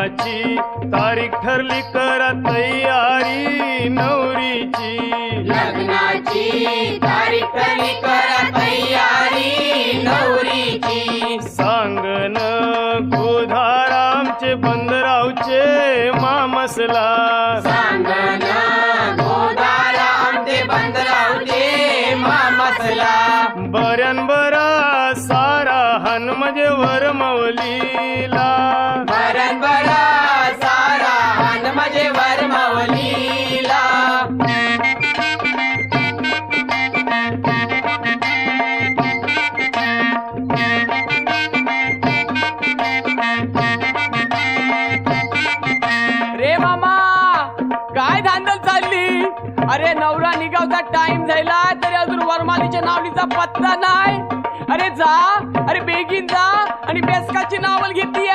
लग्नाची तारीख ठरली करा तयारी नवरीची लग्नाची तारीख ठरली करा तयारी नवरीची सांगन गोधारामचे बंदरावचे मामसला सांगना गोदाला आमचे बंदरावचे मामसला बऱ्यान बरा सारा हनुमजे वरमवलीला बरन बरा सारा हन मजे वरमवलीला रे मामा काय धांदल चालली? अरे नवरा निघावचा टाइम झाला तरी अजून वरमालीच्या नावलीचा पत्ता नाही. अरे जा, अरे बेगीन जा आणि बेसकाची नावल घेतली.